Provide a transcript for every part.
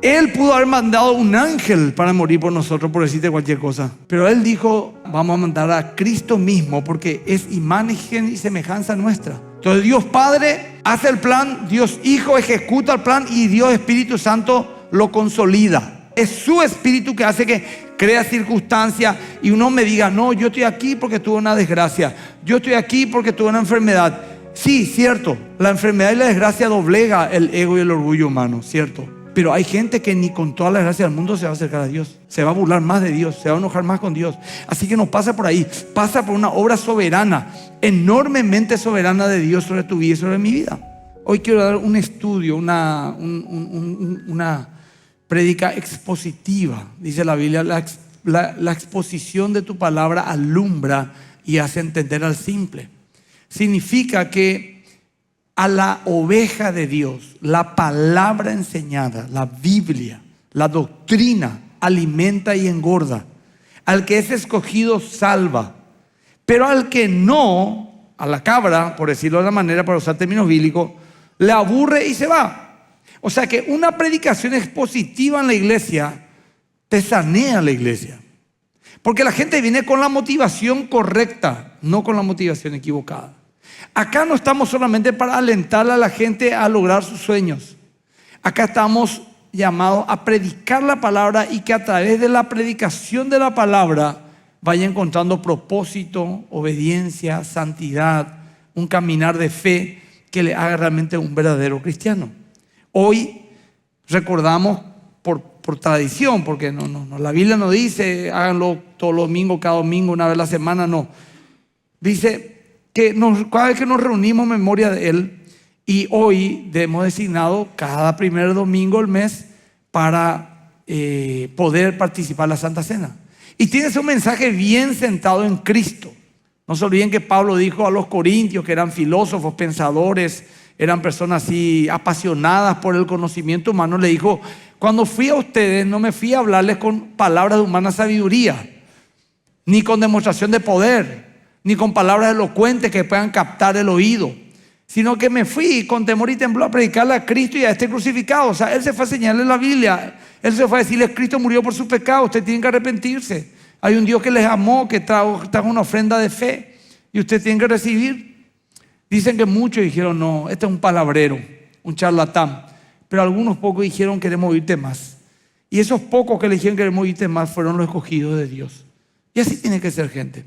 Él pudo haber mandado un ángel para morir por nosotros, por decirte cualquier cosa. Pero Él dijo, vamos a mandar a Cristo mismo porque es imagen y semejanza nuestra. Entonces Dios Padre hace el plan, Dios Hijo ejecuta el plan y Dios Espíritu Santo lo consolida. Es su Espíritu que hace que crea circunstancias y uno me diga, no, yo estoy aquí porque tuve una desgracia. Yo estoy aquí porque tuve una enfermedad. Sí, cierto, la enfermedad y la desgracia doblega el ego y el orgullo humano, cierto. Pero hay gente que ni con toda la gracia del mundo se va a acercar a Dios. Se va a burlar más de Dios, se va a enojar más con Dios. Así que no pasa por ahí, pasa por una obra soberana, enormemente soberana de Dios sobre tu vida y sobre mi vida. Hoy quiero dar un estudio, una prédica expositiva. Dice la Biblia, la exposición de tu palabra alumbra y hace entender al simple. Significa que a la oveja de Dios, la palabra enseñada, la Biblia, la doctrina, alimenta y engorda. Al que es escogido, salva. Pero al que no, a la cabra, por decirlo de una manera, para usar términos bíblicos, le aburre y se va. O sea que una predicación expositiva en la iglesia te sanea la iglesia. Porque la gente viene con la motivación correcta, no con la motivación equivocada. Acá no estamos solamente para alentar a la gente a lograr sus sueños. Acá estamos llamados a predicar la palabra y que a través de la predicación de la palabra vaya encontrando propósito, obediencia, santidad, un caminar de fe que le haga realmente un verdadero cristiano. Hoy recordamos por tradición, porque no, la Biblia no dice háganlo todos los domingos, cada domingo, una vez a la semana, no. Dice que cada vez que nos reunimos en memoria de Él, y hoy hemos designado cada primer domingo del mes para poder participar en la Santa Cena. Y tienes un mensaje bien sentado en Cristo. No se olviden que Pablo dijo a los corintios que eran filósofos, pensadores, eran personas así apasionadas por el conocimiento humano. Le dijo, cuando fui a ustedes no me fui a hablarles con palabras de humana sabiduría, ni con demostración de poder, ni con palabras elocuentes que puedan captar el oído, sino que me fui con temor y temblor a predicarle a Cristo y a este crucificado. O sea, Él se fue a enseñarle la Biblia, Él se fue a decirles, Cristo murió por sus pecados, ustedes tienen que arrepentirse. Hay un Dios que les amó, que trajo una ofrenda de fe y ustedes tienen que recibir. Dicen que muchos dijeron, no, este es un palabrero, un charlatán. Pero algunos pocos dijeron, queremos oírte más. Y esos pocos que le dijeron, queremos oírte más, fueron los escogidos de Dios. Y así tiene que ser, gente.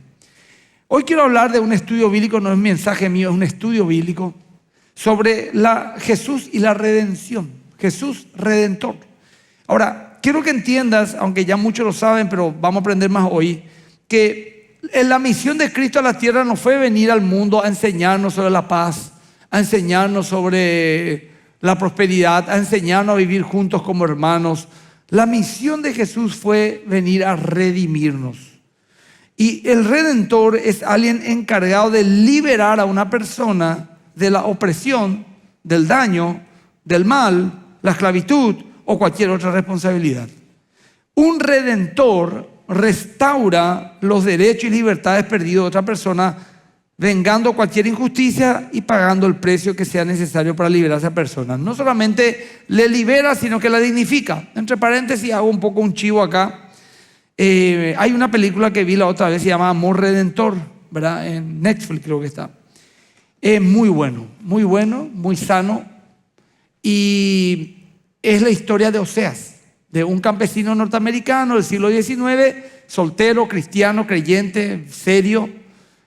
Hoy quiero hablar de un estudio bíblico, no es mensaje mío, es un estudio bíblico sobre Jesús y la redención. Jesús redentor. Ahora, quiero que entiendas, aunque ya muchos lo saben, pero vamos a aprender más hoy, que la misión de Cristo a la tierra no fue venir al mundo a enseñarnos sobre la paz, a enseñarnos sobre la prosperidad, a enseñarnos a vivir juntos como hermanos. La misión de Jesús fue venir a redimirnos. Y el redentor es alguien encargado de liberar a una persona de la opresión, del daño, del mal, la esclavitud o cualquier otra responsabilidad. Un redentor restaura los derechos y libertades perdidos de otra persona, vengando cualquier injusticia y pagando el precio que sea necesario para liberar a esa persona. No solamente le libera, sino que la dignifica. Entre paréntesis, hago un poco un chivo acá. Hay una película que vi la otra vez, se llama Amor Redentor, ¿verdad? En Netflix creo que está. Es muy bueno, muy sano. Y es la historia de Oseas, de un campesino norteamericano del siglo XIX, soltero, cristiano, creyente, serio,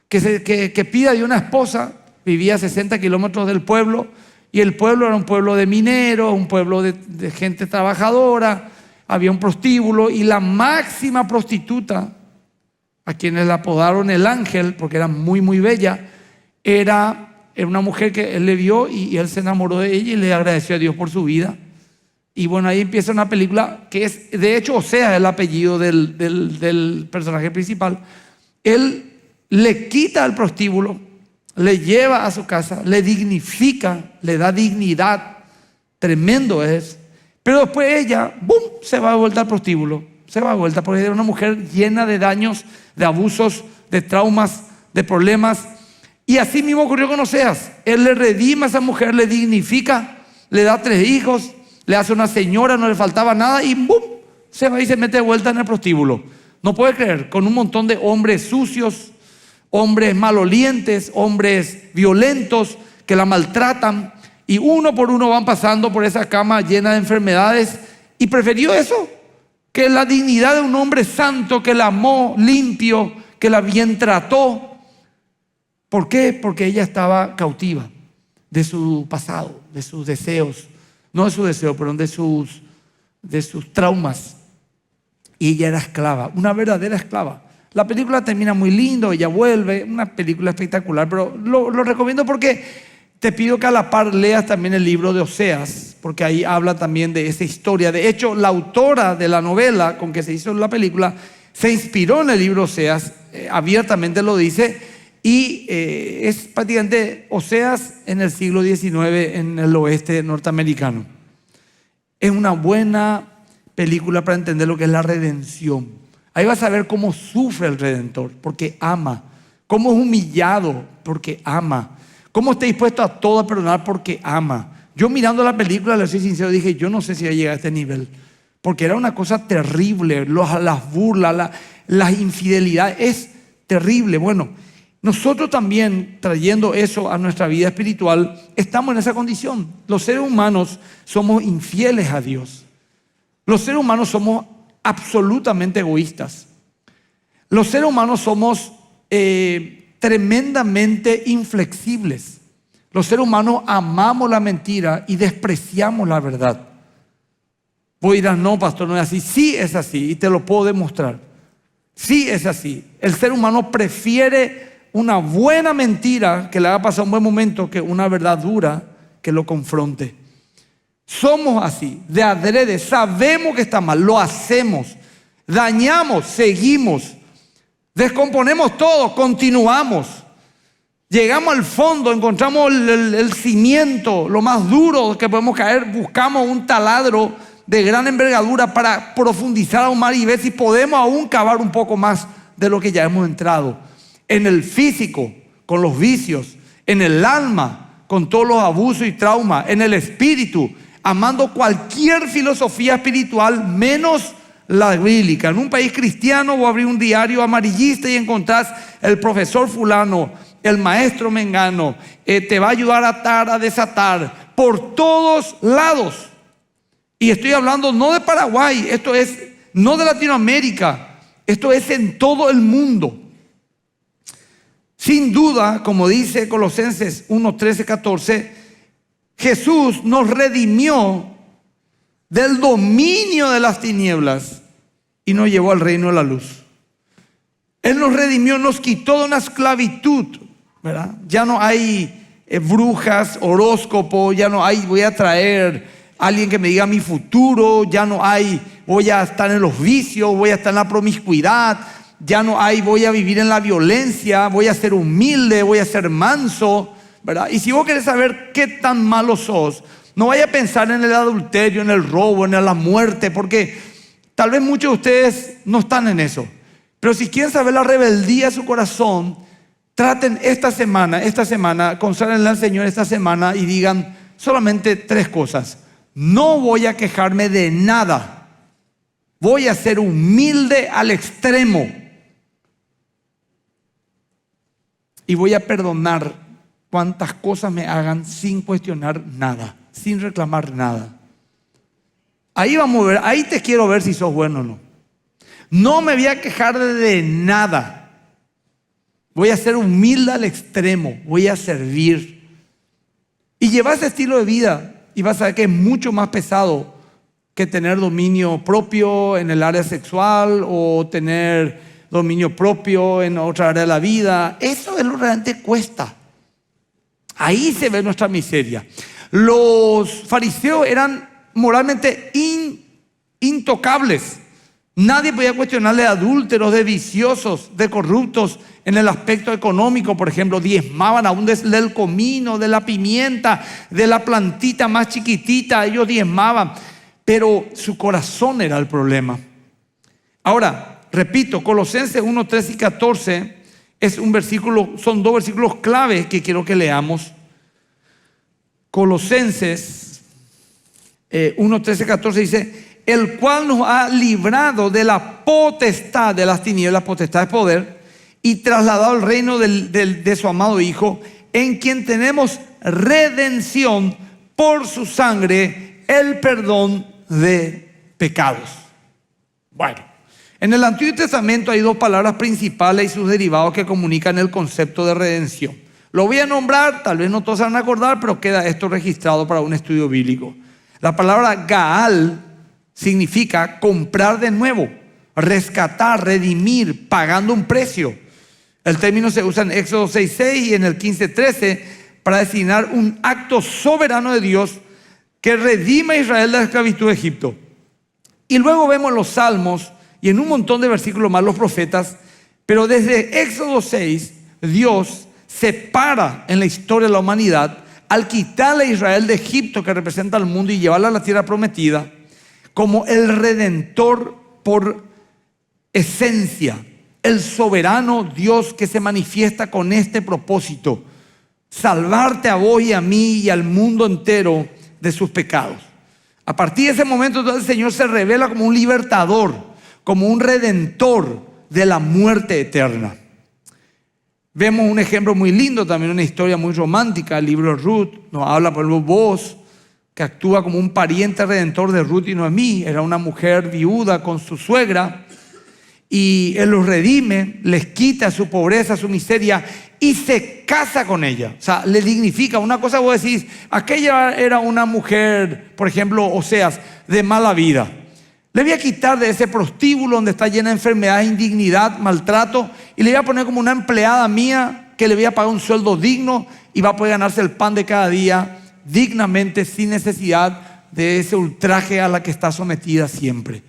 que pide de una esposa. Vivía a 60 kilómetros del pueblo, y el pueblo era un pueblo de mineros, un pueblo de gente trabajadora. Había un prostíbulo y la máxima prostituta, a quienes la apodaron el ángel porque era muy bella, era una mujer que él le vio y él se enamoró de ella y le agradeció a Dios por su vida. Y bueno, ahí empieza una película que es, de hecho, Oseas es el apellido del personaje principal. Él le quita el prostíbulo, le lleva a su casa, le dignifica, le da dignidad. Tremendo es. Pero después ella, ¡bum!, se va de vuelta al prostíbulo. Se va de vuelta porque era una mujer llena de daños, de abusos, de traumas, de problemas. Y así mismo ocurrió con Oseas. Él le redime a esa mujer, le dignifica, le da 3 hijos, le hace a una señora, no le faltaba nada y ¡bum! Se va y se mete de vuelta en el prostíbulo. No puede creer, con un montón de hombres sucios, hombres malolientes, hombres violentos que la maltratan, y uno por uno van pasando por esa cama llena de enfermedades, y prefirió eso que la dignidad de un hombre santo que la amó limpio, que la bien trató. ¿Por qué? Porque ella estaba cautiva de su pasado, de sus deseos, no de sus deseos, perdón, de sus traumas. Y ella era esclava, una verdadera esclava. La película termina muy lindo, ella vuelve, una película espectacular, pero lo recomiendo porque te pido que a la par leas también el libro de Oseas, porque ahí habla también de esa historia. De hecho, la autora de la novela con que se hizo la película se inspiró en el libro Oseas, abiertamente lo dice, y es prácticamente Oseas en el siglo XIX en el oeste norteamericano. Es una buena película para entender lo que es la redención. Ahí vas a ver cómo sufre el Redentor, porque ama, cómo es humillado, porque ama, cómo está dispuesto a todo a perdonar, porque ama. Yo mirando la película, le soy sincero, dije, yo no sé si va a llegar a este nivel, porque era una cosa terrible, las burlas, las infidelidades, es terrible. Bueno, nosotros también, trayendo eso a nuestra vida espiritual, estamos en esa condición. Los seres humanos somos infieles a Dios. Los seres humanos somos absolutamente egoístas. Los seres humanos somos tremendamente inflexibles. Los seres humanos amamos la mentira y despreciamos la verdad. Vos dirás, no, pastor, no es así. Sí es así y te lo puedo demostrar. Sí es así. El ser humano prefiere una buena mentira que le haga pasar un buen momento que una verdad dura que lo confronte. Somos así, de adrede, sabemos que está mal, lo hacemos, dañamos, seguimos, descomponemos todo, continuamos. Llegamos al fondo, encontramos el cimiento, lo más duro que podemos caer, buscamos un taladro de gran envergadura para profundizar aún más y ver si podemos aún cavar un poco más de lo que ya hemos entrado. En el físico, con los vicios, en el alma, con todos los abusos y traumas, en el espíritu, amando cualquier filosofía espiritual menos la bíblica. En un país cristiano vos abrís un diario amarillista y encontrás el profesor fulano, el maestro mengano, te va a ayudar a atar, a desatar, por todos lados. Y estoy hablando no de Paraguay, esto es no de Latinoamérica, esto es en todo el mundo. Sin duda, como dice Colosenses 1, 13, 14, Jesús nos redimió del dominio de las tinieblas y nos llevó al reino de la luz. Él nos redimió, nos quitó de una esclavitud, ¿verdad? Ya no hay brujas, horóscopo, ya no hay voy a traer a alguien que me diga mi futuro, ya no hay voy a estar en los vicios, voy a estar en la promiscuidad, ya no hay voy a vivir en la violencia, voy a ser humilde, voy a ser manso, ¿verdad? Y si vos querés saber qué tan malo sos, no vaya a pensar en el adulterio, en el robo, en la muerte, porque tal vez muchos de ustedes no están en eso. Pero si quieren saber la rebeldía de su corazón, traten esta semana, consagrenle al Señor esta semana y digan solamente 3 cosas. No voy a quejarme de nada. Voy a ser humilde al extremo. Y voy a perdonar cuantas cosas me hagan sin cuestionar nada, sin reclamar nada. Ahí vamos a ver, ahí te quiero ver si sos bueno o no. No me voy a quejar de nada. Voy a ser humilde al extremo, voy a servir. Y llevar ese estilo de vida y vas a ver que es mucho más pesado que tener dominio propio en el área sexual o tener dominio propio en otra área de la vida. Eso es lo que realmente cuesta. Ahí se ve nuestra miseria. Los fariseos eran moralmente intocables. Nadie podía cuestionarle de adúlteros, de viciosos, de corruptos en el aspecto económico. Por ejemplo, diezmaban aún del comino, de la pimienta, de la plantita más chiquitita. Ellos diezmaban, pero su corazón era el problema. Ahora, repito, Colosenses 1, 13 y 14 es un versículo, son 2 versículos clave que quiero que leamos. Colosenses 1, 13, 14 dice: el cual nos ha librado de la potestad de las tinieblas, potestad de poder, y trasladado al reino de su amado Hijo, en quien tenemos redención por su sangre, el perdón de pecados. Bueno, en el Antiguo Testamento hay dos palabras principales y sus derivados que comunican el concepto de redención. Lo voy a nombrar, tal vez no todos se van a acordar, pero queda esto registrado para un estudio bíblico. La palabra Gaal significa comprar de nuevo, rescatar, redimir, pagando un precio. El término se usa en Éxodo 6:6 y en el 15:13 para designar un acto soberano de Dios que redime a Israel de la esclavitud de Egipto. Y luego vemos los Salmos y en un montón de versículos más los profetas, pero desde Éxodo 6 Dios separa en la historia de la humanidad al quitarle a Israel de Egipto, que representa al mundo, y llevarla a la tierra prometida, como el redentor por esencia, el soberano Dios que se manifiesta con este propósito: salvarte a vos y a mí y al mundo entero de sus pecados. A partir de ese momento, entonces, el Señor se revela como un libertador, como un redentor de la muerte eterna. Vemos un ejemplo muy lindo, también una historia muy romántica. El libro de Ruth nos habla, por ejemplo, Boaz, que actúa como un pariente redentor de Ruth y Noemí. Era una mujer viuda con su suegra, y Él los redime, les quita su pobreza, su miseria, y se casa con ella. O sea, le dignifica. Una cosa vos decís, aquella era una mujer, por ejemplo, Oseas, de mala vida. Le voy a quitar de ese prostíbulo donde está llena de enfermedad, indignidad, maltrato, y le voy a poner como una empleada mía que le voy a pagar un sueldo digno y va a poder ganarse el pan de cada día dignamente, sin necesidad de ese ultraje a la que está sometida siempre.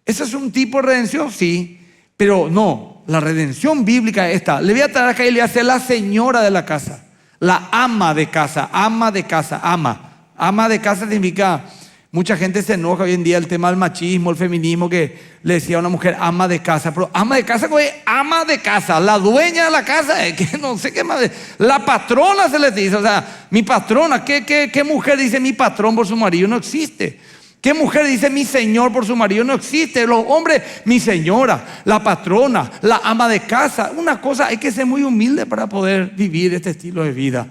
¿Eso es un tipo de redención? Sí, pero no. La redención bíblica es esta: le voy a traer acá y le voy a hacer la señora de la casa, la ama de casa, ama de casa, ama. Ama de casa significa, mucha gente se enoja hoy en día el tema del machismo, el feminismo, que le decía a una mujer ama de casa. Pero ama de casa, ama de casa, la dueña de la casa, que no sé qué más, la patrona se les dice. O sea, mi patrona, ¿qué mujer dice mi patrón por su marido? No existe. ¿Qué mujer dice mi señor por su marido? No existe. Los hombres, mi señora, la patrona, la ama de casa. Una cosa, hay que ser muy humilde para poder vivir este estilo de vida.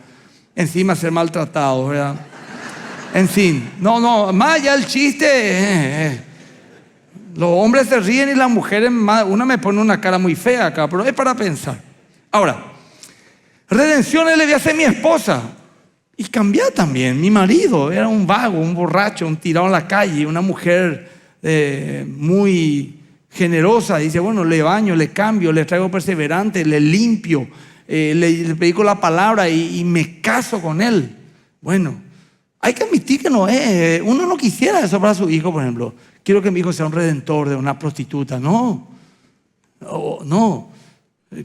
Encima ser maltratado, ¿verdad? En fin, no, más allá el chiste. Los hombres se ríen y las mujeres, una me pone una cara muy fea acá, pero es para pensar. Ahora, redención le voy a hacer mi esposa. Y cambiar también. Mi marido era un vago, un borracho, un tirado en la calle. Una mujer muy generosa. Dice, bueno, le baño, le cambio, le traigo perseverante, le limpio, le predico la palabra y me caso con él. Bueno, hay que admitir que no es. Uno no quisiera eso para su hijo, por ejemplo. Quiero que mi hijo sea un redentor de una prostituta. No.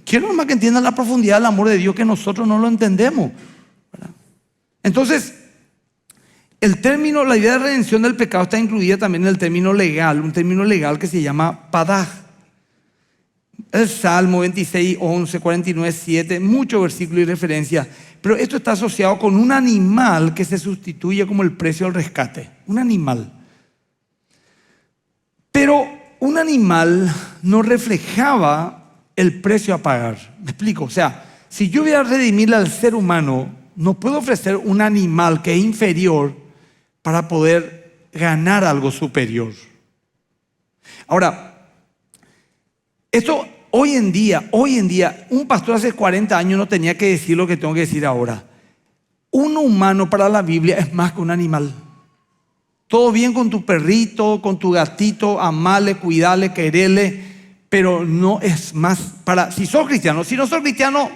Quiero nomás que entiendan la profundidad del amor de Dios, que nosotros no lo entendemos. Entonces, el término, la idea de redención del pecado está incluida también en el término legal, un término legal que se llama padaj. El Salmo 26, 11, 49, 7, muchos versículos y referencias, pero esto está asociado con un animal que se sustituye como el precio del rescate. Un animal. Pero un animal no reflejaba el precio a pagar. ¿Me explico? O sea, si yo voy a redimirle al ser humano, no puedo ofrecer un animal que es inferior para poder ganar algo superior. Ahora, esto hoy en día, un pastor hace 40 años no tenía que decir lo que tengo que decir ahora. Un humano para la Biblia es más que un animal. Todo bien con tu perrito, con tu gatito, amarle, cuidarle, quererle, pero no es más para, si sos cristiano. Si no sos cristiano,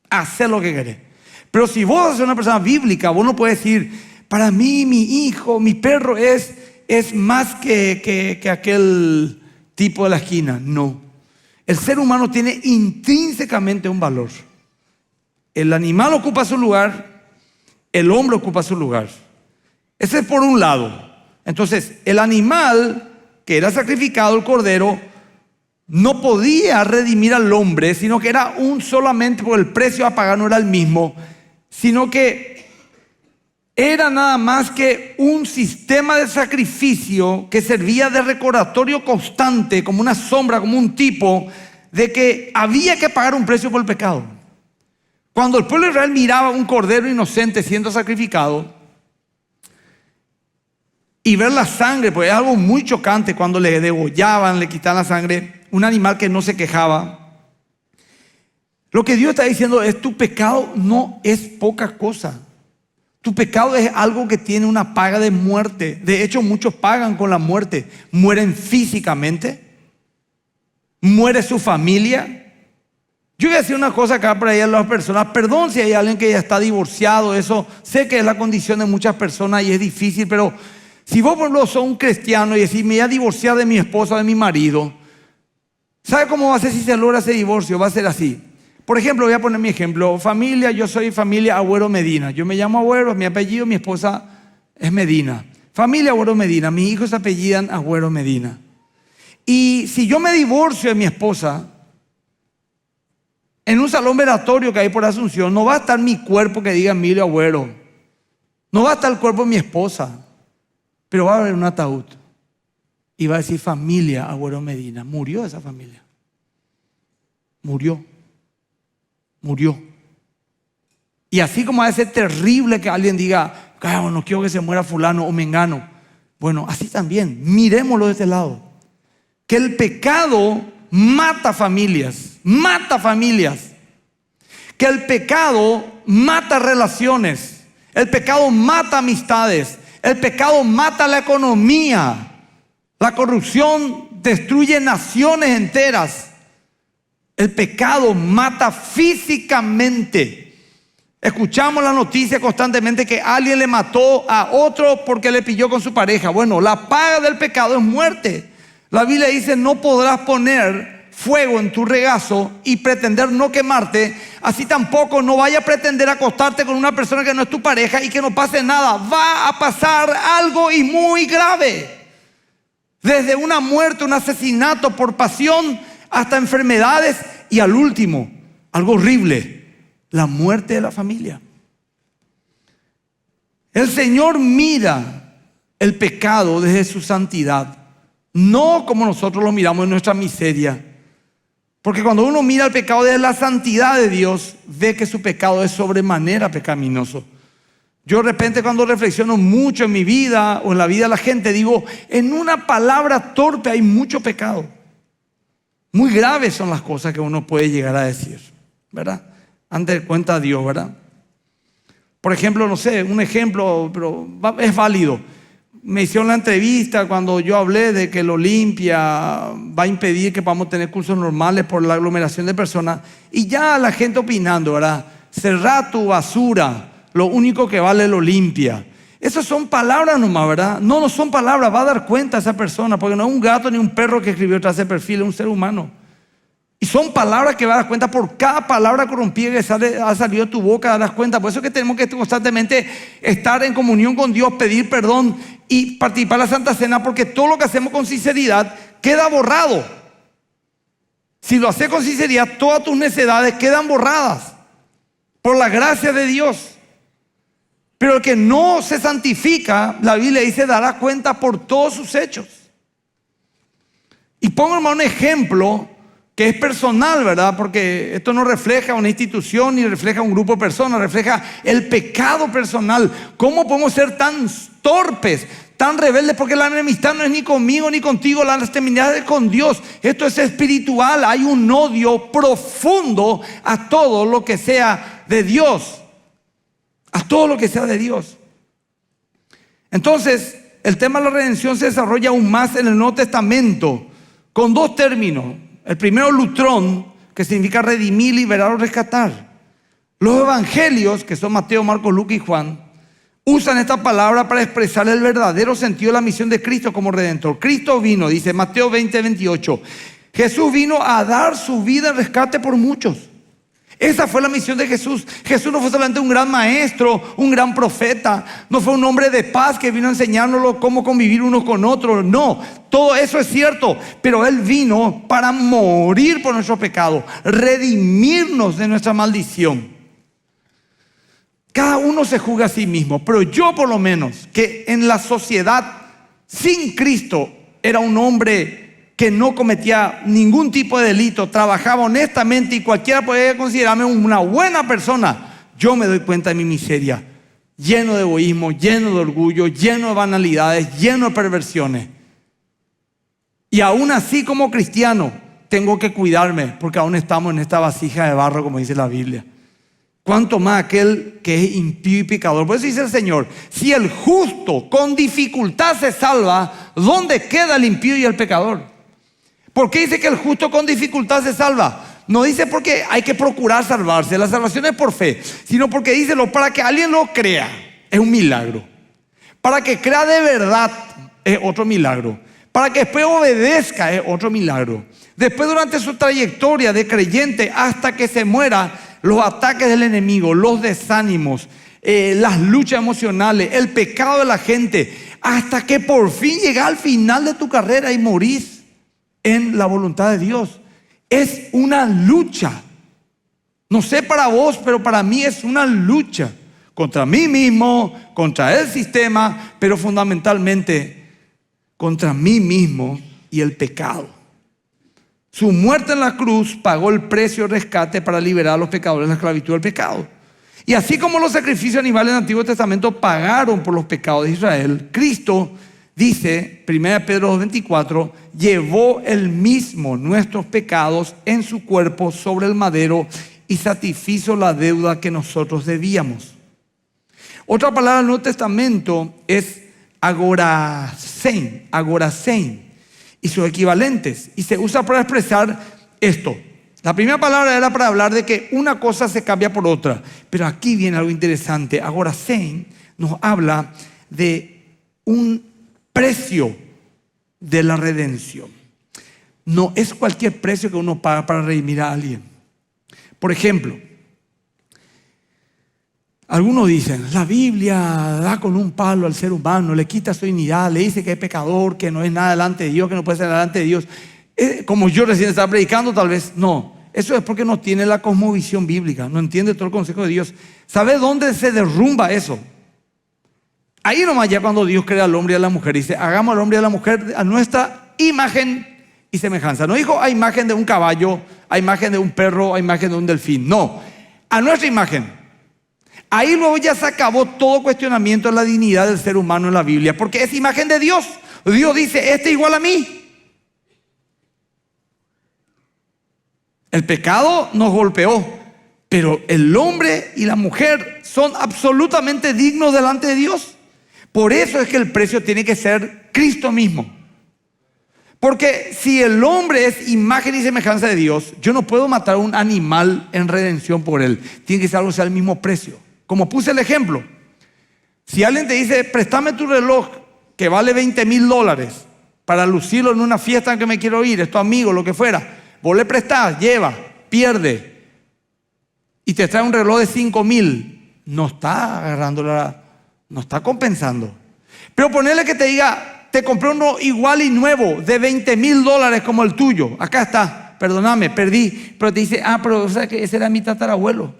haz lo que querés. Pero si vos sos una persona bíblica, vos no puedes decir, para mí, mi hijo, mi perro es más que aquel tipo de la esquina. No. El ser humano tiene intrínsecamente un valor. El animal ocupa su lugar, el hombre ocupa su lugar. Ese es por un lado. Entonces, el animal que era sacrificado, el cordero, no podía redimir al hombre, sino que era solamente por el precio a pagar, no era el mismo, sino que era nada más que un sistema de sacrificio que servía de recordatorio constante, como una sombra, como un tipo, de que había que pagar un precio por el pecado. Cuando el pueblo de Israel miraba un cordero inocente siendo sacrificado y ver la sangre, pues es algo muy chocante cuando le degollaban, le quitaban la sangre, un animal que no se quejaba. Lo que Dios está diciendo es: tu pecado no es poca cosa. Tu pecado es algo que tiene una paga de muerte. De hecho, muchos pagan con la muerte. Mueren físicamente, muere su familia. Yo voy a decir una cosa acá para las personas. Perdón si hay alguien que ya está divorciado. Eso sé que es la condición de muchas personas y es difícil. Pero si vos, por ejemplo, sos un cristiano y decís: me voy a divorciar de mi esposa, de mi marido. ¿Sabe cómo va a ser si se logra ese divorcio? Va a ser así. Por ejemplo, voy a poner mi ejemplo. Familia, yo soy familia Agüero Medina. Yo me llamo Agüero, mi apellido, mi esposa es Medina. Familia Agüero Medina, mis hijos se apellidan Agüero Medina. Y si yo me divorcio de mi esposa, en un salón velatorio que hay por Asunción, no va a estar mi cuerpo que diga Emilio Agüero. No va a estar el cuerpo de mi esposa. Pero va a haber un ataúd. Y va a decir familia Agüero Medina. Murió esa familia. Murió. Y así como va a ser terrible que alguien diga: no quiero que se muera fulano o mengano. Bueno, así también, miremoslo de este lado. Que el pecado mata familias. Que el pecado mata relaciones. El pecado mata amistades. El pecado mata la economía. La corrupción destruye naciones enteras. El pecado mata físicamente. Escuchamos la noticia constantemente que alguien le mató a otro porque le pilló con su pareja. Bueno, la paga del pecado es muerte. La Biblia dice: no podrás poner fuego en tu regazo y pretender no quemarte. Así tampoco no vaya a pretender acostarte con una persona que no es tu pareja y que no pase nada. Va a pasar algo y muy grave. Desde una muerte, un asesinato por pasión, hasta enfermedades y al último, algo horrible, la muerte de la familia. El Señor mira el pecado desde su santidad, no como nosotros lo miramos en nuestra miseria. Porque cuando uno mira el pecado desde la santidad de Dios, ve que su pecado es sobremanera pecaminoso. Yo de repente, cuando reflexiono mucho en mi vida o en la vida de la gente, digo: en una palabra torpe hay mucho pecado. Muy graves son las cosas que uno puede llegar a decir, ¿verdad? Antes de cuenta a Dios, ¿verdad? Por ejemplo, no sé, un ejemplo, pero es válido. Me hicieron la entrevista cuando yo hablé de que el Olimpia va a impedir que podamos tener cursos normales por la aglomeración de personas. Y ya la gente opinando, ¿verdad? Cerrá tu basura, lo único que vale el Olimpia. Esas son palabras nomás, ¿verdad? No son palabras, va a dar cuenta esa persona, porque no es un gato ni un perro que escribió tras ese perfil, es un ser humano. Y son palabras que va a dar cuenta por cada palabra corrompida que ha salido de tu boca, darás cuenta. Por eso es que tenemos que constantemente estar en comunión con Dios, pedir perdón y participar de la Santa Cena, porque todo lo que hacemos con sinceridad queda borrado. Si lo haces con sinceridad, todas tus necedades quedan borradas por la gracia de Dios. Pero el que no se santifica, la Biblia dice, dará cuenta por todos sus hechos. Y pongo, hermano, un ejemplo que es personal, ¿verdad? Porque esto no refleja una institución ni refleja un grupo de personas, refleja el pecado personal. ¿Cómo podemos ser tan torpes, tan rebeldes? Porque la enemistad no es ni conmigo ni contigo, la enemistad es con Dios. Esto es espiritual, hay un odio profundo a todo lo que sea de Dios. A todo lo que sea de Dios. Entonces, el tema de la redención se desarrolla aún más en el Nuevo Testamento con dos términos. El primero, lutrón, que significa redimir, liberar o rescatar. Los evangelios, que son Mateo, Marcos, Lucas y Juan, usan esta palabra para expresar el verdadero sentido de la misión de Cristo como Redentor. Cristo vino, dice Mateo 20:28. Jesús vino a dar su vida en rescate por muchos. Esa fue la misión de Jesús. Jesús no fue solamente un gran maestro, un gran profeta. No fue un hombre de paz que vino a enseñárnoslo cómo convivir unos con otros. No, todo eso es cierto. Pero Él vino para morir por nuestro pecado, redimirnos de nuestra maldición. Cada uno se juzga a sí mismo, pero yo por lo menos, que en la sociedad sin Cristo era un hombre que no cometía ningún tipo de delito, trabajaba honestamente y cualquiera podía considerarme una buena persona, yo me doy cuenta de mi miseria, lleno de egoísmo, lleno de orgullo, lleno de banalidades, lleno de perversiones. Y aún así como cristiano tengo que cuidarme porque aún estamos en esta vasija de barro, como dice la Biblia. Cuanto más aquel que es impío y pecador. Por eso dice el Señor, si el justo con dificultad se salva, ¿dónde queda el impío y el pecador? ¿Por qué dice que el justo con dificultad se salva? No dice porque hay que procurar salvarse, la salvación es por fe, sino porque dice para que alguien lo crea, es un milagro. Para que crea de verdad, es otro milagro. Para que después obedezca, es otro milagro. Después, durante su trayectoria de creyente hasta que se muera, los ataques del enemigo, los desánimos, las luchas emocionales, el pecado de la gente, hasta que por fin llegas al final de tu carrera y morís en la voluntad de Dios. Es una lucha. No sé para vos, pero para mí es una lucha contra mí mismo, contra el sistema, pero fundamentalmente contra mí mismo y el pecado. Su muerte en la cruz pagó el precio de rescate para liberar a los pecadores de la esclavitud del pecado. Y así como los sacrificios animales del Antiguo Testamento pagaron por los pecados de Israel, Cristo, dice 1 Pedro 2:24, llevó él mismo nuestros pecados en su cuerpo sobre el madero y satisfizo la deuda que nosotros debíamos. Otra palabra del Nuevo Testamento es agorasein, y sus equivalentes, y se usa para expresar esto. La primera palabra era para hablar de que una cosa se cambia por otra, pero aquí viene algo interesante. Agorasein nos habla de un precio de la redención. No es cualquier precio que uno paga para redimir a alguien. Por ejemplo, algunos dicen, la Biblia da con un palo al ser humano, le quita su dignidad, le dice que es pecador, que no es nada delante de Dios, que no puede ser delante de Dios. Como yo recién estaba predicando, tal vez no. Eso es porque no tiene la cosmovisión bíblica, no entiende todo el consejo de Dios. ¿Sabe dónde se derrumba eso? Ahí nomás ya cuando Dios crea al hombre y a la mujer, dice, hagamos al hombre y a la mujer a nuestra imagen y semejanza. No dijo a imagen de un caballo, a imagen de un perro, a imagen de un delfín. No, a nuestra imagen. Ahí luego ya se acabó todo cuestionamiento de la dignidad del ser humano en la Biblia, porque es imagen de Dios. Dios dice, este es igual a mí. El pecado nos golpeó, pero el hombre y la mujer son absolutamente dignos delante de Dios. Por eso es que el precio tiene que ser Cristo mismo. Porque si el hombre es imagen y semejanza de Dios, yo no puedo matar a un animal en redención por él. Tiene que ser algo que sea el mismo precio. Como puse el ejemplo, si alguien te dice, préstame tu reloj que vale $20,000 para lucirlo en una fiesta en que me quiero ir, es tu amigo, lo que fuera, vos le prestás, lleva, pierde y te trae un reloj de 5,000, no está agarrando no está compensando. Pero ponerle que te diga, te compré uno igual y nuevo de $20,000 como el tuyo, acá está, perdóname, perdí, pero te dice, pero o sea que ese era mi tatarabuelo,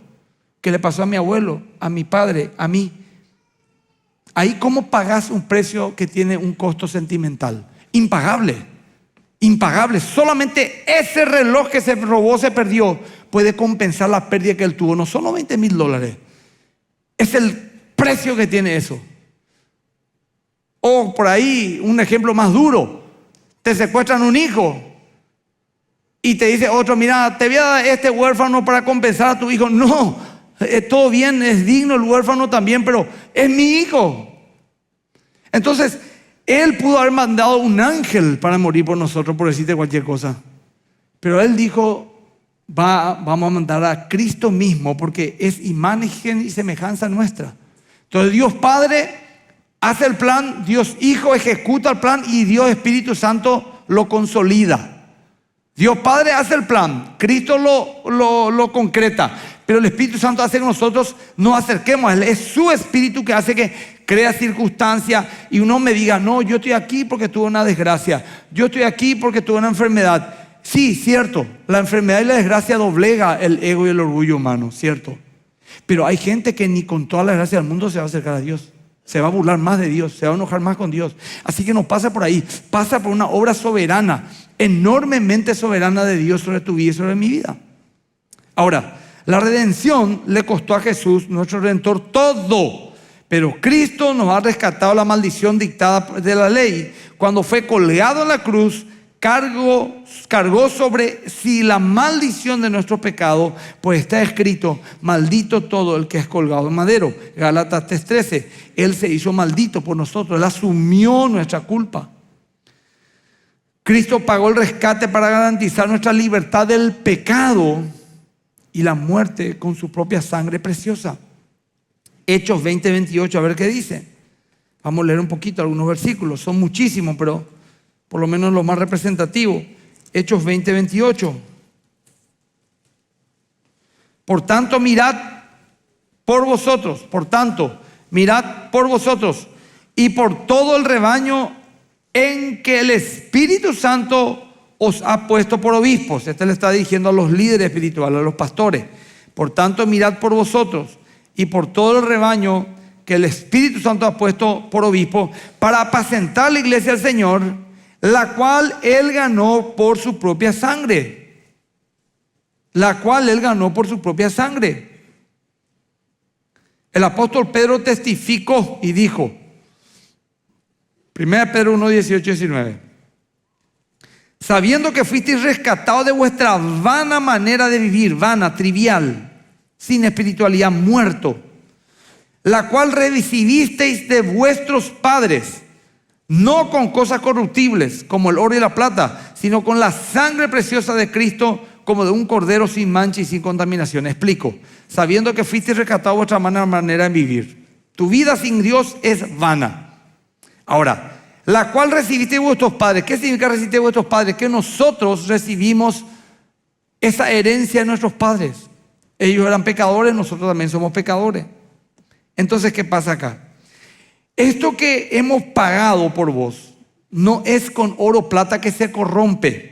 que le pasó a mi abuelo, a mi padre, a mí. Ahí ¿cómo pagás un precio que tiene un costo sentimental? Impagable, impagable. Solamente ese reloj que se robó, se perdió, puede compensar la pérdida que él tuvo. No son los $20,000, es el precio que tiene eso. O por ahí un ejemplo más duro, te secuestran un hijo y te dice otro, mira, te voy a dar este huérfano para compensar a tu hijo. No, todo bien, es digno el huérfano también, pero es mi hijo. Entonces, él pudo haber mandado un ángel para morir por nosotros, por decirte cualquier cosa. Pero él dijo, vamos a mandar a Cristo mismo, porque es imagen y semejanza nuestra. Entonces, Dios Padre hace el plan, Dios Hijo ejecuta el plan y Dios Espíritu Santo lo consolida. Dios Padre hace el plan, Cristo lo concreta, pero el Espíritu Santo hace que nosotros nos acerquemos a Él. Es su Espíritu que hace que crea circunstancias y uno me diga, no, yo estoy aquí porque tuve una desgracia, yo estoy aquí porque tuve una enfermedad. Sí, cierto, la enfermedad y la desgracia doblega el ego y el orgullo humano, cierto. Pero hay gente que ni con toda la gracia del mundo se va a acercar a Dios. Se va a burlar más de Dios, se va a enojar más con Dios. Así que no pasa por ahí, pasa por una obra soberana, enormemente soberana de Dios sobre tu vida y sobre mi vida. Ahora, la redención le costó a Jesús, nuestro Redentor, todo. Pero Cristo nos ha rescatado la maldición dictada de la ley. Cuando fue colgado en la cruz, cargó sobre sí la maldición de nuestro pecado, pues está escrito: maldito todo el que es colgado en madero. Gálatas 3:13. Él se hizo maldito por nosotros, Él asumió nuestra culpa. Cristo pagó el rescate para garantizar nuestra libertad del pecado y la muerte con su propia sangre preciosa. Hechos 20:28, a ver qué dice. Vamos a leer un poquito algunos versículos, son muchísimos, pero por lo menos lo más representativo. Hechos 20:28. Por tanto, mirad por vosotros y por todo el rebaño en que el Espíritu Santo os ha puesto por obispos. Este le está diciendo a los líderes espirituales, a los pastores. Por tanto, mirad por vosotros y por todo el rebaño que el Espíritu Santo ha puesto por obispo, para apacentar la iglesia del Señor, la cual Él ganó por su propia sangre. El apóstol Pedro testificó y dijo, 1 Pedro 1:18-19, sabiendo que fuisteis rescatados de vuestra vana manera de vivir, vana, trivial, sin espiritualidad, muerto, la cual recibisteis de vuestros padres, no con cosas corruptibles como el oro y la plata, sino con la sangre preciosa de Cristo, como de un cordero sin mancha y sin contaminación. Explico. Sabiendo que fuisteis rescatados de vuestra manera de vivir. Tu vida sin Dios es vana. Ahora, la cual recibisteis de vuestros padres. ¿Qué significa recibir de vuestros padres? Que nosotros recibimos esa herencia de nuestros padres. Ellos eran pecadores, nosotros también somos pecadores. Entonces, ¿qué pasa acá? Esto que hemos pagado por vos no es con oro o plata que se corrompe,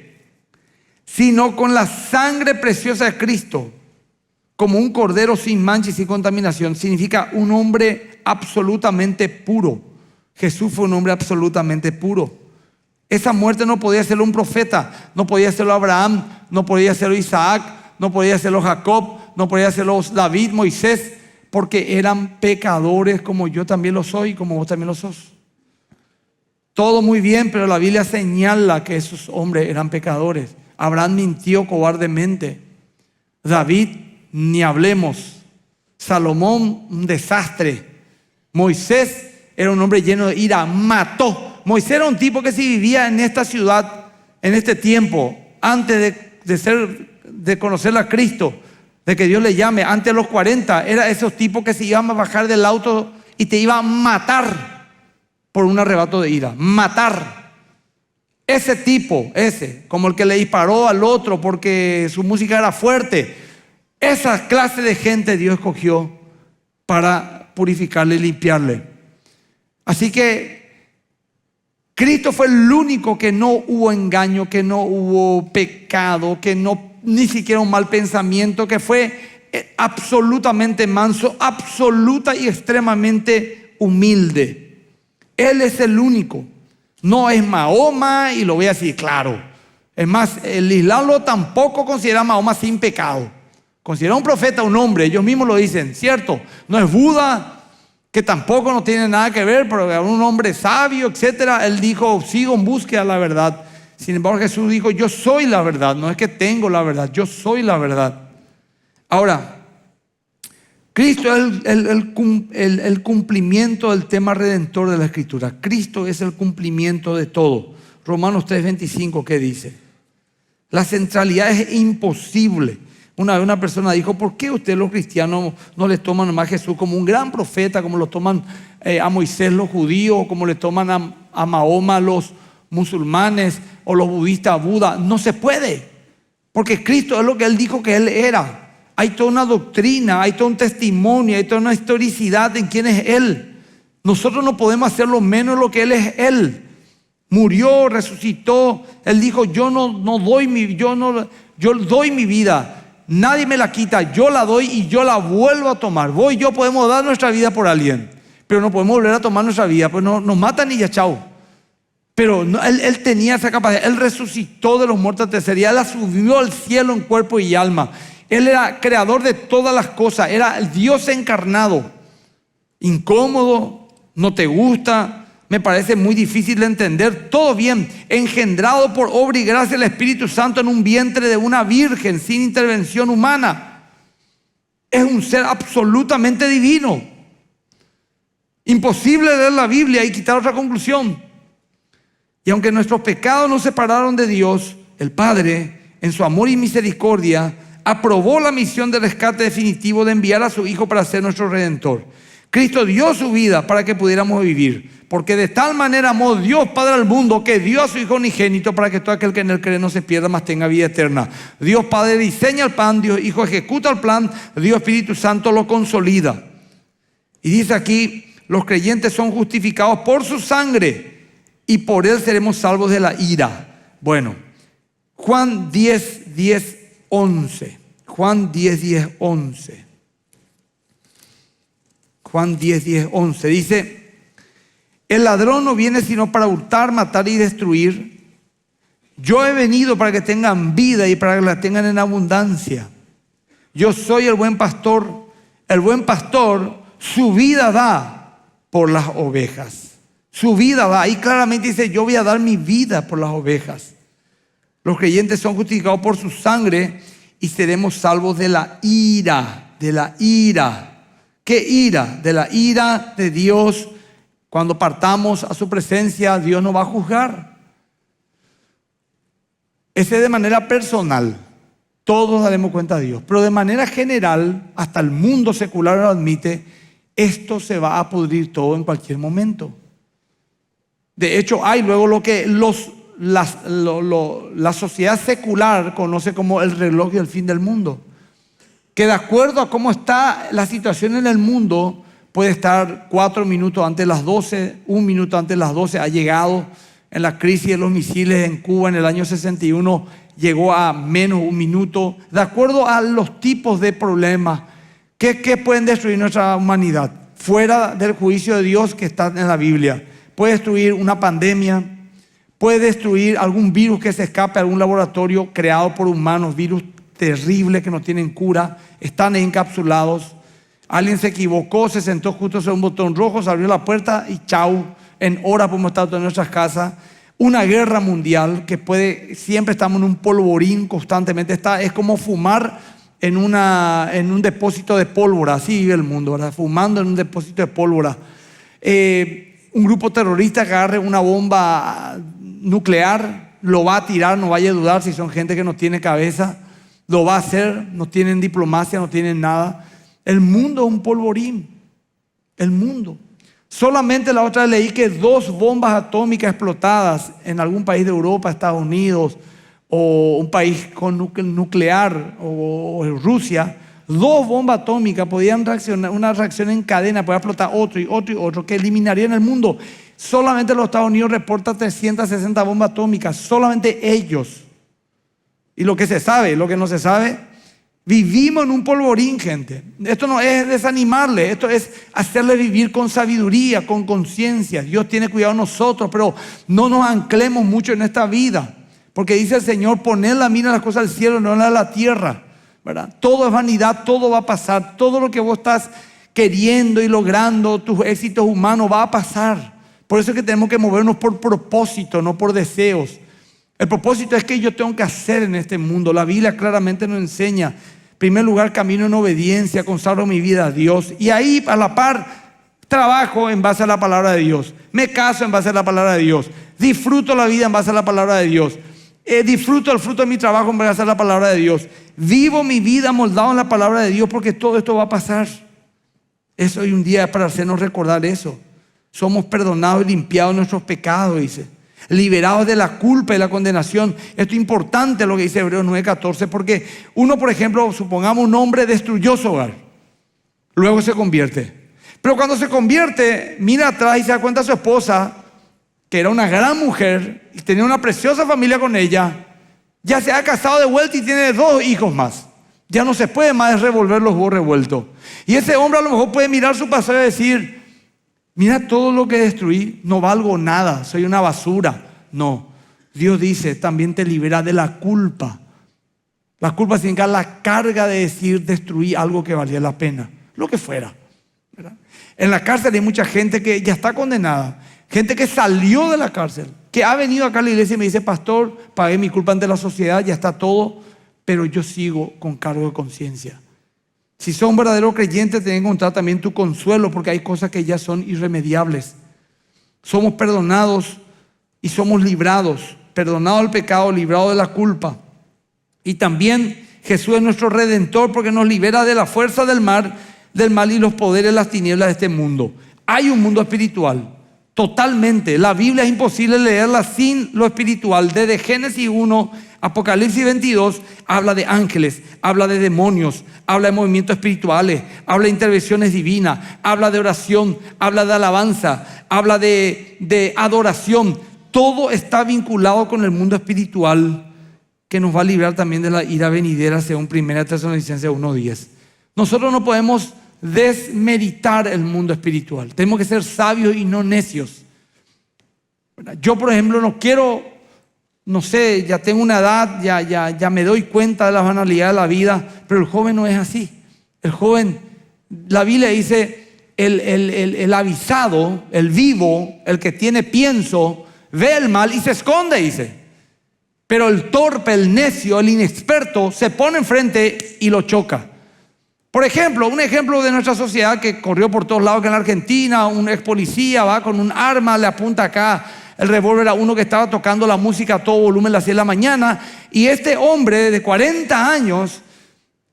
sino con la sangre preciosa de Cristo, como un cordero sin mancha y sin contaminación. Significa un hombre absolutamente puro. Jesús fue un hombre absolutamente puro. Esa muerte no podía hacerlo un profeta, no podía hacerlo Abraham, no podía hacerlo Isaac, no podía hacerlo Jacob, no podía hacerlo David, Moisés, porque eran pecadores como yo también lo soy, como vos también lo sos. Todo muy bien, pero la Biblia señala que esos hombres eran pecadores. Abraham mintió cobardemente. David, ni hablemos. Salomón, un desastre. Moisés era un hombre lleno de ira, mató. Moisés era un tipo que si vivía en esta ciudad, en este tiempo, antes de conocer a Cristo, de que Dios le llame, antes de los 40, era esos tipos que se iban a bajar del auto y te iban a matar por un arrebato de ira. Matar. Ese tipo, como el que le disparó al otro porque su música era fuerte. Esa clase de gente Dios escogió para purificarle y limpiarle. Así que Cristo fue el único que no hubo engaño, que no hubo pecado, que no ni siquiera un mal pensamiento, que fue absolutamente manso, absoluta y extremadamente humilde. Él es el único. No es Mahoma, y lo voy a decir claro. Es más, el Islam tampoco considera a Mahoma sin pecado. Considera un profeta un hombre, ellos mismos lo dicen, ¿cierto? No es Buda, que tampoco no tiene nada que ver, pero era un hombre sabio, etcétera. Él dijo, sigo en búsqueda de la verdad. Sin embargo, Jesús dijo, yo soy la verdad, no es que tengo la verdad, yo soy la verdad. Ahora, Cristo es el cumplimiento del tema redentor de la Escritura. Cristo es el cumplimiento de todo. Romanos 3:25, ¿qué dice? La centralidad es imposible. Una vez una persona dijo, ¿por qué ustedes los cristianos no les toman nomás a Jesús como un gran profeta, como lo toman a Moisés los judíos, como le toman a Mahoma los musulmanes o los budistas a Buda? No se puede, porque Cristo es lo que Él dijo que Él era. Hay toda una doctrina, hay todo un testimonio, hay toda una historicidad en quién es Él. Nosotros no podemos hacer lo menos lo que Él es Él. Murió, resucitó. Él dijo, yo doy mi vida. nadie me la quita, yo la doy y yo la vuelvo a tomar. Vos y yo podemos dar nuestra vida por alguien, pero no podemos volver a tomar nuestra vida, pues nos matan y ya chao. Pero no, él tenía esa capacidad, Él resucitó de los muertos al tercer día, Él la subió al cielo en cuerpo y alma. Él era creador de todas las cosas, era el Dios encarnado. Incómodo, no te gusta, me parece muy difícil de entender, todo bien, engendrado por obra y gracia del Espíritu Santo en un vientre de una virgen sin intervención humana. Es un ser absolutamente divino. Imposible leer la Biblia y quitar otra conclusión. Y aunque nuestros pecados nos separaron de Dios, el Padre, en su amor y misericordia, aprobó la misión de rescate definitivo de enviar a su Hijo para ser nuestro Redentor. Cristo dio su vida para que pudiéramos vivir, porque de tal manera amó Dios Padre al mundo que dio a su Hijo unigénito para que todo aquel que en él cree no se pierda, mas tenga vida eterna. Dios Padre diseña el plan, Dios Hijo ejecuta el plan, Dios Espíritu Santo lo consolida. Y dice aquí, los creyentes son justificados por su sangre y por él seremos salvos de la ira. Bueno, Juan 10, 10, 11. Juan 10, 10, 11. Juan 10, 10, 11. Dice, el ladrón no viene sino para hurtar, matar y destruir. Yo he venido para que tengan vida y para que la tengan en abundancia. Yo soy el buen pastor. El buen pastor su vida da por las ovejas. Su vida da. Ahí claramente dice, yo voy a dar mi vida por las ovejas. Los creyentes son justificados por su sangre y seremos salvos de la ira. De la ira. ¿Qué ira? De la ira de Dios. Cuando partamos a su presencia, Dios nos va a juzgar. Ese es de manera personal. Todos daremos cuenta a Dios. Pero de manera general, hasta el mundo secular lo admite, esto se va a pudrir todo en cualquier momento. De hecho, hay luego lo que la sociedad secular conoce como el reloj del fin del mundo. Que de acuerdo a cómo está la situación en el mundo, puede estar 4 minutos antes de las 12, 1 minuto antes de las 12. Ha llegado en la crisis de los misiles en Cuba en el año 61, llegó a menos 1 minuto. De acuerdo a los tipos de problemas que pueden destruir nuestra humanidad, fuera del juicio de Dios que está en la Biblia. Puede destruir una pandemia, puede destruir algún virus que se escape a algún laboratorio creado por humanos, virus terribles que no tienen cura, están encapsulados. Alguien se equivocó, se sentó justo sobre un botón rojo, se abrió la puerta y chau, en horas podemos estar en nuestras casas. Una guerra mundial que siempre estamos en un polvorín constantemente, es como fumar en un depósito de pólvora, así vive el mundo, ¿verdad? Fumando en un depósito de pólvora. Un grupo terrorista que agarre una bomba nuclear, lo va a tirar, no vaya a dudar si son gente que no tiene cabeza, lo va a hacer, no tienen diplomacia, no tienen nada. El mundo es un polvorín, el mundo. Solamente la otra vez leí que 2 bombas atómicas explotadas en algún país de Europa, Estados Unidos, o un país con nuclear, o Rusia, 2 bombas atómicas podían reaccionar, una reacción en cadena, podía explotar otro y otro y otro, que eliminarían el mundo. Solamente los Estados Unidos reportan 360 bombas atómicas, solamente ellos. Y lo que se sabe, lo que no se sabe, vivimos en un polvorín, gente. Esto no es desanimarle, esto es hacerle vivir con sabiduría, con conciencia. Dios tiene cuidado de nosotros, pero no nos anclemos mucho en esta vida. Porque dice el Señor, poned la mira en las cosas del cielo, no en las de la tierra, ¿verdad? Todo es vanidad, todo va a pasar. Todo lo que vos estás queriendo y logrando, tus éxitos humanos, va a pasar. Por eso es que tenemos que movernos por propósito, no por deseos. El propósito es que yo tengo que hacer en este mundo. La Biblia claramente nos enseña. En primer lugar, camino en obediencia, consagro mi vida a Dios. Y ahí a la par, trabajo en base a la palabra de Dios. Me caso en base a la palabra de Dios. Disfruto la vida en base a la palabra de Dios. Disfruto el fruto de mi trabajo en base a la palabra de Dios. Vivo mi vida moldado en la palabra de Dios porque todo esto va a pasar. Eso hoy un día es para hacernos recordar eso. Somos perdonados y limpiados de nuestros pecados, dice. Liberados de la culpa y la condenación. Esto es importante lo que dice Hebreos 9:14, porque uno, por ejemplo, supongamos un hombre destruyó su hogar, luego se convierte, pero cuando se convierte mira atrás y se da cuenta a su esposa, que era una gran mujer y tenía una preciosa familia con ella, ya se ha casado de vuelta y tiene 2 hijos más. Ya no se puede más revolver los huevos revueltos. Y ese hombre a lo mejor puede mirar su pasado y decir, mira todo lo que destruí, no valgo nada, soy una basura. No, Dios dice, también te libera de la culpa. La culpa significa la carga de decir, destruí algo que valía la pena, lo que fuera, ¿verdad? En la cárcel hay mucha gente que ya está condenada, gente que salió de la cárcel, que ha venido acá a la iglesia y me dice, pastor, pagué mi culpa ante la sociedad, ya está todo, pero yo sigo con cargo de conciencia. Si sos un verdadero creyente, tenés que encontrar también tu consuelo, porque hay cosas que ya son irremediables. Somos perdonados y somos librados, perdonados del pecado, librados de la culpa. Y también Jesús es nuestro Redentor, porque nos libera de la fuerza del mal y los poderes de las tinieblas de este mundo. Hay un mundo espiritual, totalmente. La Biblia es imposible leerla sin lo espiritual. Desde Génesis 1, Apocalipsis 22, habla de ángeles, habla de demonios, habla de movimientos espirituales, habla de intervenciones divinas, habla de oración, habla de alabanza, habla de adoración. Todo está vinculado con el mundo espiritual, que nos va a librar también de la ira venidera, según 1 Tesalonicenses 1:10. Nosotros no podemos desmeritar el mundo espiritual. Tenemos que ser sabios y no necios. Yo, por ejemplo, no quiero, no sé, ya tengo una edad, ya me doy cuenta de la banalidad de la vida, pero el joven no es así. El joven, la Biblia dice, el avisado, el vivo, el que tiene pienso, ve el mal y se esconde, dice. Pero el torpe, el necio, el inexperto se pone enfrente y lo choca. Por ejemplo, un ejemplo de nuestra sociedad que corrió por todos lados, que en la Argentina un ex policía va con un arma, le apunta acá el revólver a uno que estaba tocando la música a todo volumen a las 10 de la mañana, y este hombre de 40 años,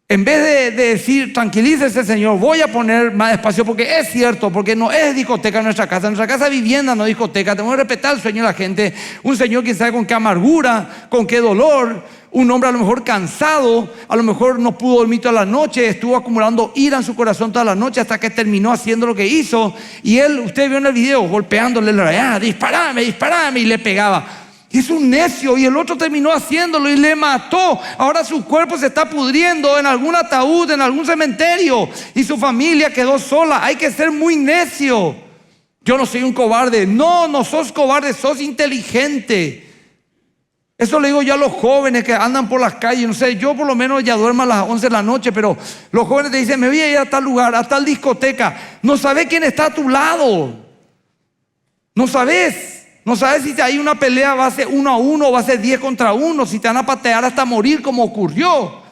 en vez de decir, tranquilícese señor, voy a poner más despacio, porque es cierto, porque no es discoteca en nuestra casa es vivienda, no discoteca, tenemos que respetar el sueño de la gente. Un señor que sabe con qué amargura, con qué dolor, un hombre a lo mejor cansado, a lo mejor no pudo dormir toda la noche, estuvo acumulando ira en su corazón toda la noche hasta que terminó haciendo lo que hizo, y él, usted vio en el video, golpeándole, disparame, y le pegaba. Es un necio, y el otro terminó haciéndolo y le mató. Ahora su cuerpo se está pudriendo en algún ataúd, en algún cementerio, y su familia quedó sola. Hay que ser muy necio. Yo no soy un cobarde. No sos cobarde, sos inteligente. Eso le digo yo a los jóvenes que andan por las calles. No sé, yo por lo menos ya duermo a las 11 de la noche, pero los jóvenes te dicen, me voy a ir a tal lugar, a tal discoteca. No sabes quién está a tu lado. No sabes si hay una pelea, va a ser 1-1 o va a ser 10 contra 1, si te van a patear hasta morir como ocurrió.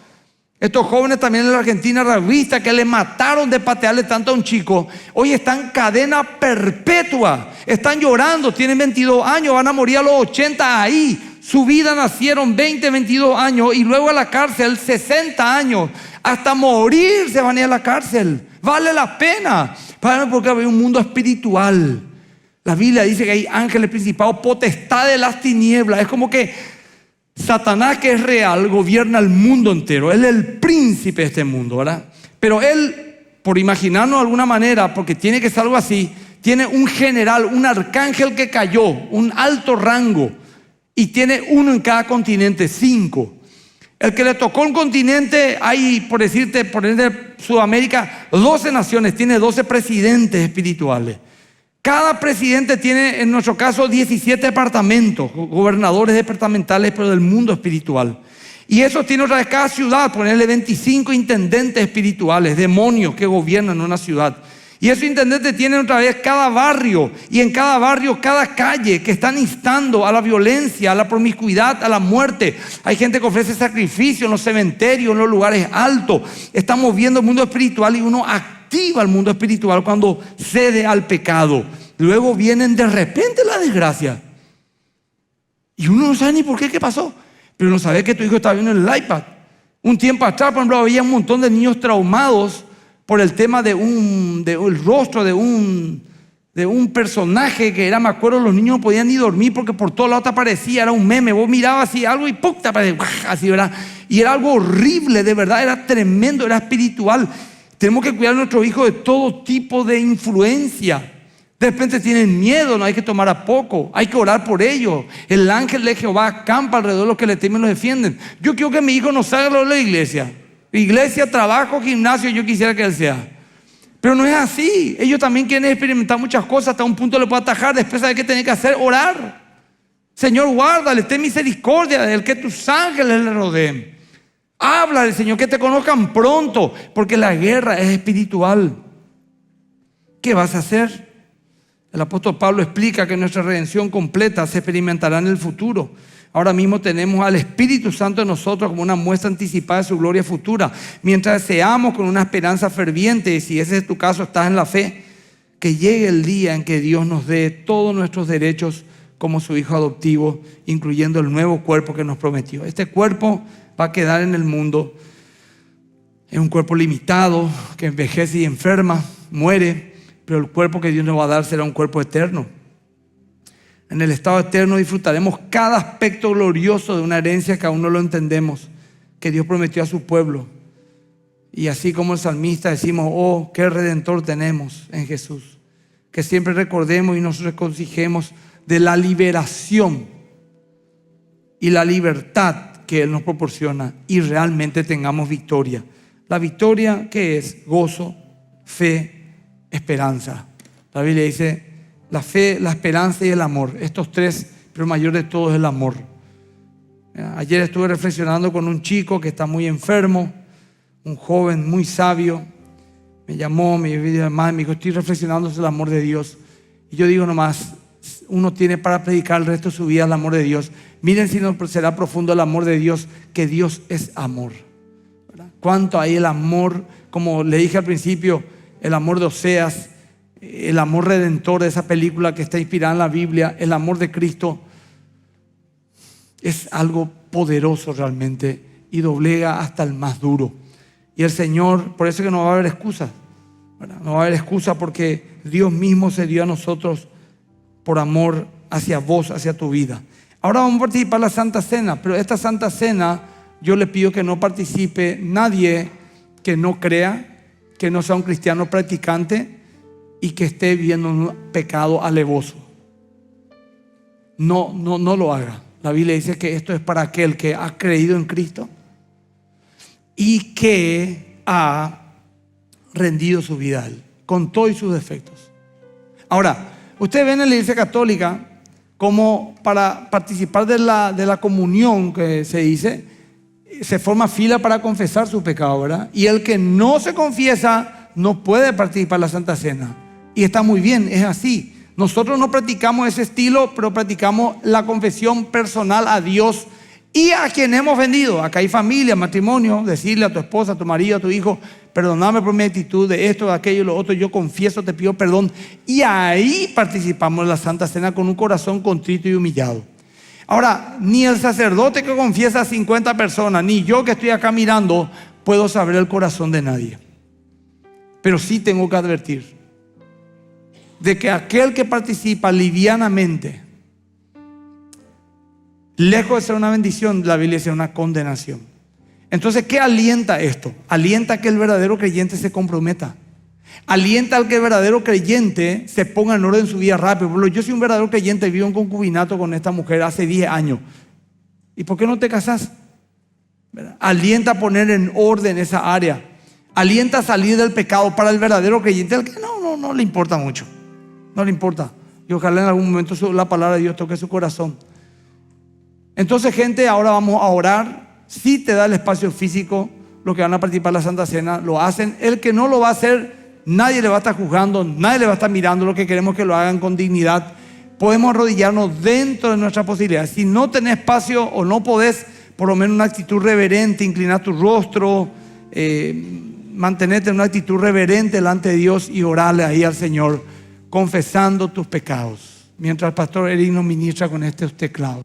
Estos jóvenes también en la Argentina revista que le mataron de patearle tanto a un chico, hoy están en cadena perpetua, están llorando, tienen 22 años, van a morir a los 80 ahí. Su vida nacieron 20, 22 años y luego a la cárcel 60 años. Hasta morir se van a ir a la cárcel. Vale la pena, porque hay un mundo espiritual. La Biblia dice que hay ángeles principados, potestad de las tinieblas. Es como que Satanás, que es real, gobierna el mundo entero. Él es el príncipe de este mundo, ¿verdad? Pero él, por imaginarnos de alguna manera, porque tiene que ser algo así, tiene un general, un arcángel que cayó, un alto rango, y tiene uno en cada continente, 5. El que le tocó un continente, hay, por decirte, Sudamérica, 12 naciones, tiene 12 presidentes espirituales. Cada presidente tiene, en nuestro caso, 17 departamentos, gobernadores departamentales, pero del mundo espiritual. Y eso tiene otra vez cada ciudad, ponerle 25 intendentes espirituales, demonios que gobiernan una ciudad. Y esos intendentes tienen otra vez cada barrio, y en cada barrio, cada calle, que están instando a la violencia, a la promiscuidad, a la muerte. Hay gente que ofrece sacrificio en los cementerios, en los lugares altos. Estamos viendo el mundo espiritual y uno activa el mundo espiritual cuando cede al pecado. Luego vienen de repente la desgracia. Y uno no sabe ni por qué pasó. Pero no sabe que tu hijo está viendo el iPad. Un tiempo atrás, por ejemplo, había un montón de niños traumados por el tema del rostro de un personaje que era, me acuerdo, los niños no podían ni dormir porque por todos lados te aparecía, era un meme, vos mirabas así algo y ¡pum! Te aparecía, así, ¿verdad? Y era algo horrible, de verdad, era tremendo, era espiritual. Tenemos que cuidar a nuestros hijos de todo tipo de influencia. De repente tienen miedo, no hay que tomar a poco, hay que orar por ellos. El ángel de Jehová acampa alrededor de los que le temen y los defienden. Yo quiero que mi hijo no salga de la iglesia. Iglesia, trabajo, gimnasio, yo quisiera que Él sea. Pero no es así. Ellos también quieren experimentar muchas cosas. Hasta un punto le puede atajar. Después, ¿sabe qué tiene que hacer? Orar. Señor, guárdale, ten misericordia de Él, que tus ángeles le rodeen. Háblale, Señor, que te conozcan pronto, porque la guerra es espiritual. ¿Qué vas a hacer? El apóstol Pablo explica que nuestra redención completa se experimentará en el futuro. Ahora mismo tenemos al Espíritu Santo en nosotros como una muestra anticipada de su gloria futura. Mientras deseamos con una esperanza ferviente, y si ese es tu caso, estás en la fe, que llegue el día en que Dios nos dé todos nuestros derechos como su hijo adoptivo, incluyendo el nuevo cuerpo que nos prometió. Este cuerpo va a quedar en el mundo. Es un cuerpo limitado, que envejece y enferma, muere, pero el cuerpo que Dios nos va a dar será un cuerpo eterno. En el estado eterno disfrutaremos cada aspecto glorioso de una herencia que aún no lo entendemos, que Dios prometió a su pueblo. Y así como el salmista decimos, oh, qué redentor tenemos en Jesús. Que siempre recordemos y nos regocijemos de la liberación y la libertad que Él nos proporciona y realmente tengamos victoria. La victoria, ¿qué es? Gozo, fe, esperanza. La Biblia dice la fe, la esperanza y el amor. Estos tres, pero el mayor de todos es el amor. Ayer estuve reflexionando con un chico que está muy enfermo, un joven muy sabio. Me llamó, me dijo, estoy reflexionando sobre el amor de Dios. Y yo digo nomás, uno tiene para predicar el resto de su vida el amor de Dios. Miren si no será profundo el amor de Dios, que Dios es amor, ¿verdad? Cuánto hay el amor, como le dije al principio, el amor de Oseas, el amor redentor de esa película que está inspirada en la Biblia, el amor de Cristo es algo poderoso realmente y doblega hasta el más duro. Y el Señor, por eso que no va a haber excusas, ¿verdad? No va a haber excusa porque Dios mismo se dio a nosotros por amor hacia vos, hacia tu vida. Ahora vamos a participar en la Santa Cena, pero esta Santa Cena yo le pido que no participe nadie que no crea, que no sea un cristiano practicante y que esté viviendo un pecado alevoso. No lo haga. La Biblia dice que esto es para aquel que ha creído en Cristo y que ha rendido su vida a Él, con todos sus defectos. Ahora, ustedes ven en la Iglesia Católica como para participar de la comunión que se dice, se forma fila para confesar su pecado, ¿verdad? Y el que no se confiesa no puede participar en la Santa Cena. Y está muy bien, es así. Nosotros no practicamos ese estilo, pero practicamos la confesión personal a Dios y a quien hemos vendido. Acá hay familia, matrimonio, decirle a tu esposa, a tu marido, a tu hijo, perdóname por mi actitud de esto, de aquello y lo otro, yo confieso, te pido perdón. Y ahí participamos en la Santa Cena con un corazón contrito y humillado. Ahora, ni el sacerdote que confiesa a 50 personas, ni yo que estoy acá mirando, puedo saber el corazón de nadie. Pero sí tengo que advertir de que aquel que participa livianamente, lejos de ser una bendición, la Biblia dice una condenación. Entonces, ¿qué alienta esto? Alienta que el verdadero creyente se comprometa. Alienta al que el verdadero creyente se ponga en orden su vida rápido. Por ejemplo, yo soy un verdadero creyente, vivo en concubinato con esta mujer hace 10 años. ¿Y por qué no te casas? ¿Verdad? Alienta a poner en orden esa área. Alienta a salir del pecado para el verdadero creyente, al que no le importa mucho. No le importa. Y ojalá en algún momento la palabra de Dios toque su corazón. Entonces, gente, ahora vamos a orar. Si te da el espacio físico, los que van a participar en la Santa Cena lo hacen. El que no lo va a hacer, nadie le va a estar juzgando, nadie le va a estar mirando. Lo que queremos es que lo hagan con dignidad. Podemos arrodillarnos dentro de nuestras posibilidades. Si no tenés espacio o no podés, por lo menos una actitud reverente, inclinar tu rostro, mantenerte en una actitud reverente delante de Dios y orarle ahí al Señor, confesando tus pecados. Mientras el pastor Eric nos ministra con estos teclados.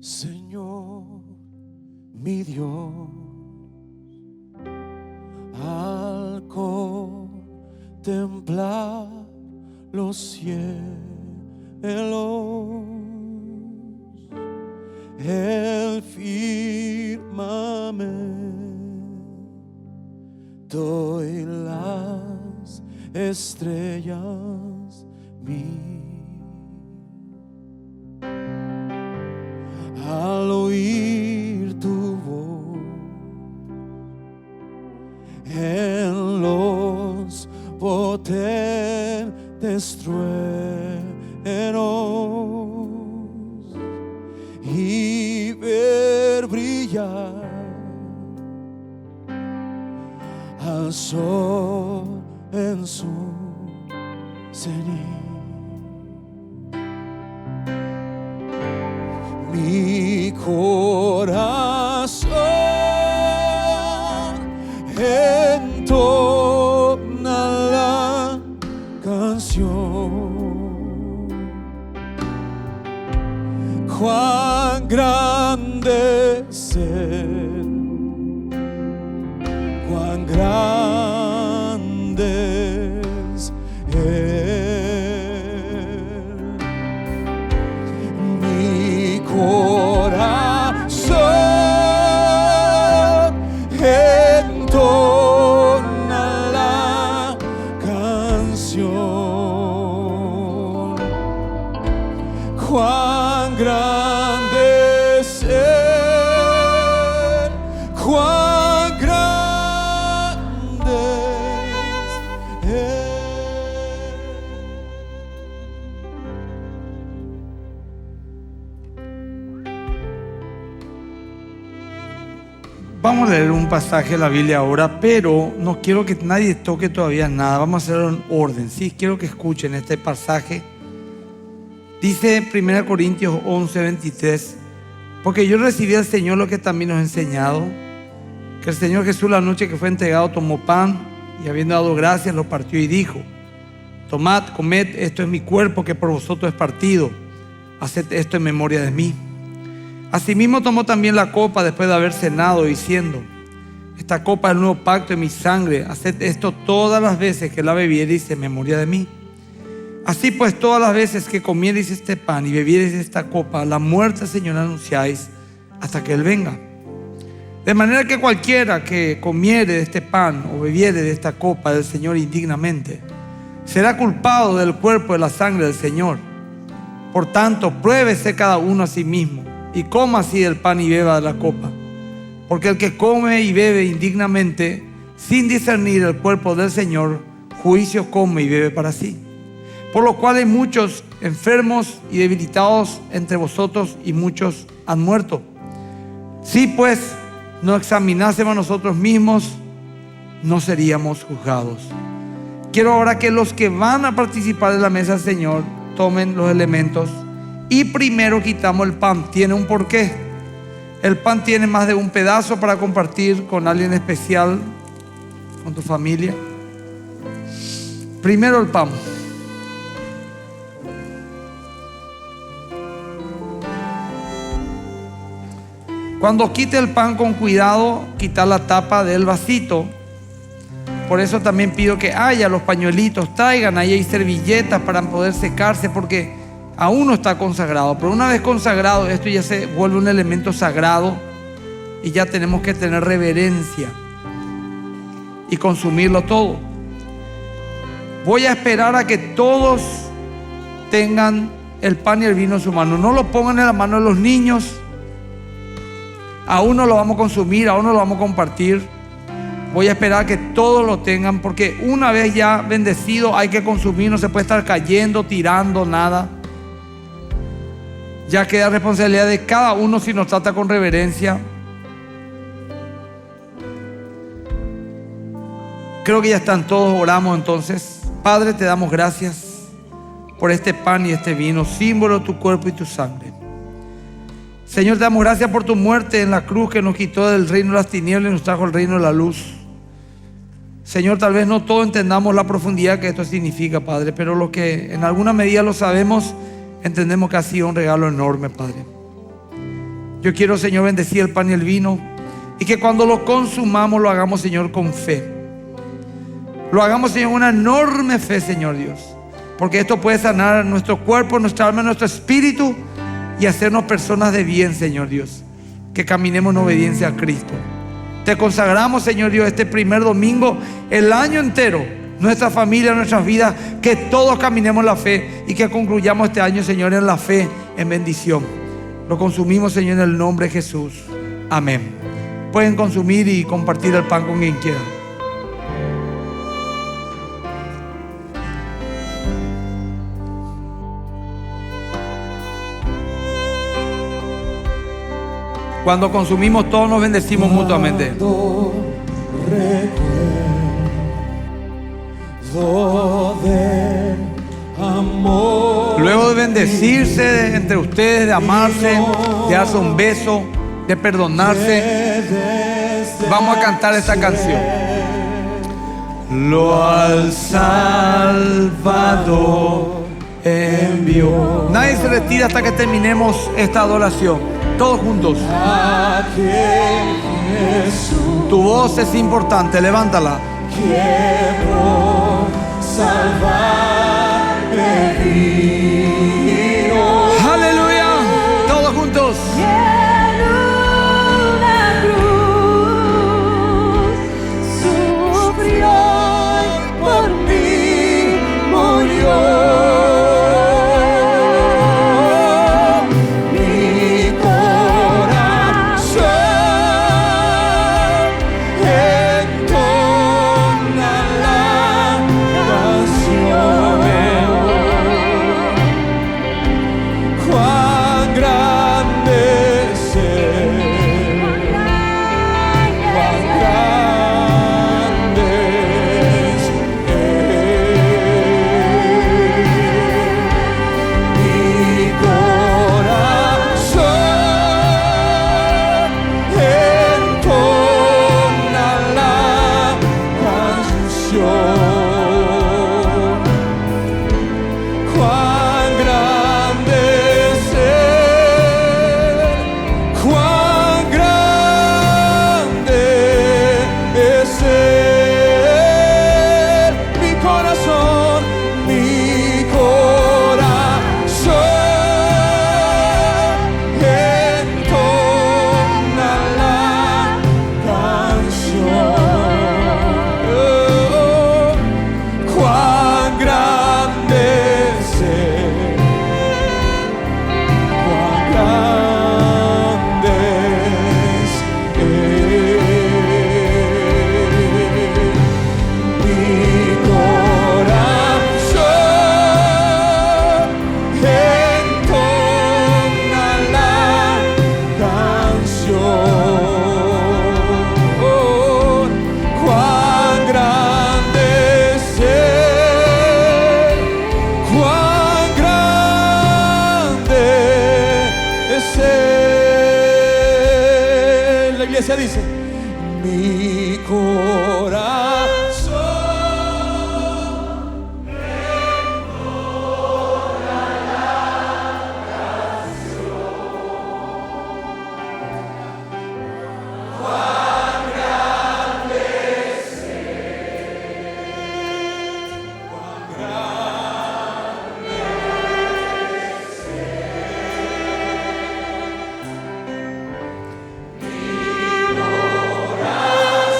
Señor, mi Dios, al contemplar los cielos, el firmamento y las estrellas mías. Al oír tu voz en los potentes truenos y ver brillar al sol en su cenit. Mi corazón entona la canción. Cuán grande es Él, cuán grande es Él. Mi corazón entona la canción. Cuán grande es Él, cuán grande es Él. Vamos a leer un pasaje de la Biblia ahora, pero no quiero que nadie toque todavía nada. Vamos a hacerlo en orden. Sí, quiero que escuchen este pasaje. Dice 1 Corintios 11:23: porque yo recibí del Señor lo que también os he enseñado, que el Señor Jesús, la noche que fue entregado, tomó pan y habiendo dado gracias lo partió y dijo: tomad, comed, esto es mi cuerpo que por vosotros es partido, haced esto en memoria de mí. Asimismo tomó también la copa después de haber cenado, diciendo: esta copa es el nuevo pacto en mi sangre, haced esto todas las veces que la bebiereis en memoria de mí. Así pues, todas las veces que comiereis este pan y bebiereis esta copa, la muerte del Señor anunciáis hasta que Él venga. De manera que cualquiera que comiere de este pan o bebiere de esta copa del Señor indignamente, será culpado del cuerpo y de la sangre del Señor. Por tanto, pruébese cada uno a sí mismo y coma así del pan y beba de la copa. Porque el que come y bebe indignamente, sin discernir el cuerpo del Señor, juicio come y bebe para sí. Por lo cual hay muchos enfermos y debilitados entre vosotros, y muchos han muerto. Si pues no examinásemos a nosotros mismos, no seríamos juzgados. Quiero ahora que los que van a participar de la mesa del Señor tomen los elementos, y primero quitamos el pan. Tiene un porqué. El pan tiene más de un pedazo para compartir con alguien especial, con tu familia. Primero el pan. Cuando quite el pan, con cuidado, quitar la tapa del vasito. Por eso también pido que haya los pañuelitos, traigan, ahí hay servilletas para poder secarse, porque aún no está consagrado. Pero una vez consagrado, esto ya se vuelve un elemento sagrado y ya tenemos que tener reverencia y consumirlo todo. Voy a esperar a que todos tengan el pan y el vino en su mano. No lo pongan en la mano de los niños. Aún no lo vamos a consumir, aún no lo vamos a compartir. Voy a esperar a que todos lo tengan, porque una vez ya bendecido hay que consumir. No se puede estar cayendo, tirando, nada. Ya queda responsabilidad de cada uno si nos trata con reverencia. Creo que ya están todos. Oramos entonces. Padre, te damos gracias por este pan y este vino, símbolo de tu cuerpo y tu sangre. Señor, te damos gracias por tu muerte en la cruz, que nos quitó del reino de las tinieblas y nos trajo al reino de la luz. Señor, tal vez no todos entendamos la profundidad que esto significa, Padre, pero lo que en alguna medida lo sabemos, entendemos que ha sido un regalo enorme, Padre. Yo quiero, Señor, bendecir el pan y el vino, y que cuando lo consumamos lo hagamos, Señor, con fe. Lo hagamos, Señor, con una enorme fe, Señor Dios, porque esto puede sanar nuestro cuerpo, nuestra alma, nuestro espíritu, y hacernos personas de bien, Señor Dios, que caminemos en obediencia a Cristo. Te consagramos, Señor Dios, este primer domingo, el año entero, nuestra familia, nuestras vidas, que todos caminemos en la fe y que concluyamos este año, Señor, en la fe, en bendición. Lo consumimos, Señor, en el nombre de Jesús. Amén. Pueden consumir y compartir el pan con quien quiera. Cuando consumimos, todos nos bendecimos mutuamente. Luego de bendecirse entre ustedes, de amarse, de darse un beso, de perdonarse, vamos a cantar esta canción. Lo al Salvador envió. Nadie se retira hasta que terminemos esta adoración. Todos juntos. Tu voz es importante, levántala. Quiero salvarme vino. Aleluya. Todos juntos. Por mí murió. iglesia dice: mi corazón recobra la canción. Cuán grande es Él, cuán grande es Él. Mi corazón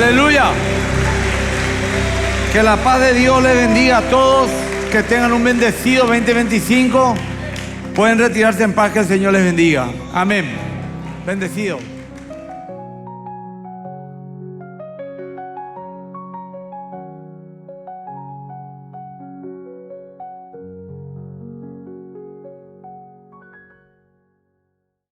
Aleluya. Que la paz de Dios les bendiga a todos. Que tengan un bendecido 2025. Pueden retirarse en paz, que el Señor les bendiga. Amén. Bendecido.